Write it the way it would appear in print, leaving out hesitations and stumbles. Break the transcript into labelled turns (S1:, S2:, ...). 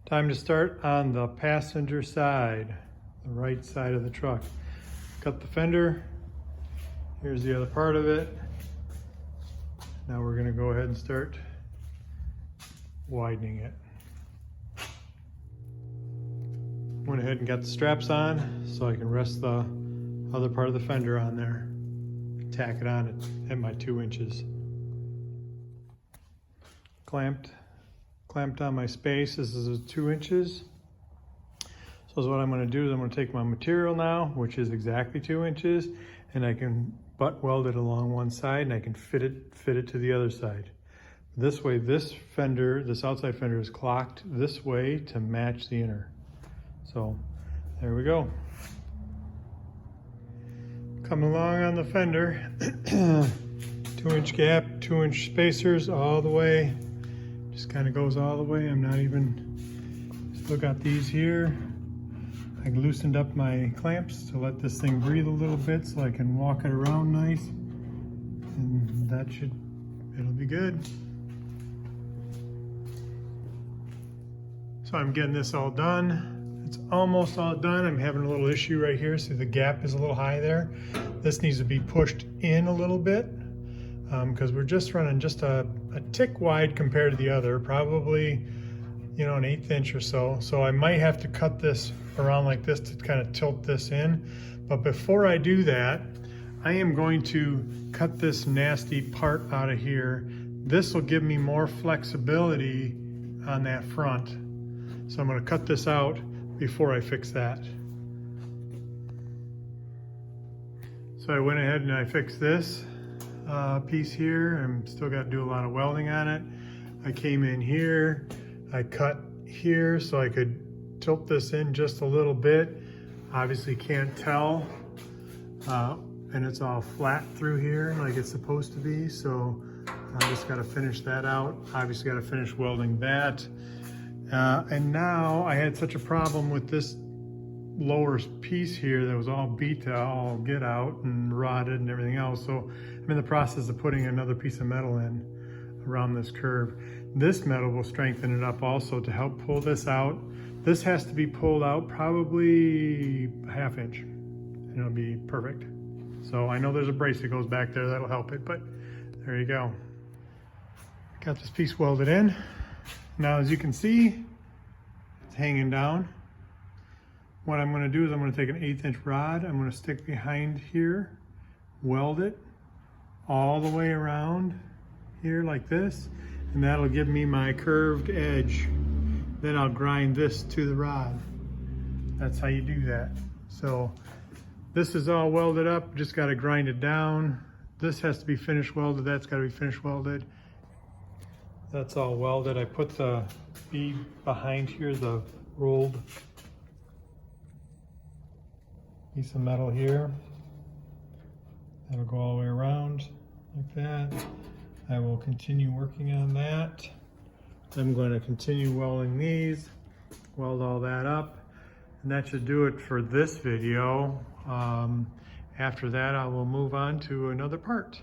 S1: Time to start on the passenger side, the right side of the truck. Cut the fender. Here's the other part of it. Now we're going to go ahead and start widening it. Went ahead and got the straps on so I can rest the other part of the fender on there. Tack it on at my 2 inches. Clamped on my space. This is 2 inches. So what I'm going to do is I'm going to take my material now, which is exactly 2 inches, and I can butt weld it along one side, and I can fit it to the other side. This way, this outside fender is clocked this way to match the inner. So there we go. Coming along on the fender, 2 inch gap, 2 inch spacers all the way. Just kind of goes all the way. I'm not even, still got these here. I loosened up my clamps to let this thing breathe a little bit so I can walk it around nice. And it'll be good. So I'm getting this all done. It's almost all done. I'm having a little issue right here. See, the gap is a little high there. This needs to be pushed in a little bit because we're just running just a tick wide compared to the other, probably, an 1/8 inch or so. So I might have to cut this around like this to kind of tilt this in. But before I do that, I am going to cut this nasty part out of here. This will give me more flexibility on that front. So I'm going to cut this out before I fix that. So I went ahead and I fixed this piece here. I'm still got to do a lot of welding on it. I came in here, I cut here so I could tilt this in just a little bit. Obviously can't tell, and it's all flat through here like it's supposed to be. So I just got to finish that out. Obviously got to finish welding that. And now I had such a problem with this lower piece here that was all beat to all get out and rotted and everything else. So I'm in the process of putting another piece of metal in around this curve. This metal will strengthen it up also to help pull this out. This has to be pulled out probably 1/2 inch and it'll be perfect. So I know there's a brace that goes back there that'll help it, but there you go. Got this piece welded in. Now, as you can see, it's hanging down. What I'm going to do is I'm going to take an 1/8 inch rod. I'm going to stick behind here, weld it all the way around here like this, and that'll give me my curved edge. Then I'll grind this to the rod. That's how you do that. So this is all welded up, just got to grind it down. This has to be finish welded, that's got to be finish welded. That's all welded. I put the bead behind here, the rolled piece of metal here. That'll go all the way around like that. I will continue working on that. I'm going to continue welding these, weld all that up, and that should do it for this video. After that, I will move on to another part.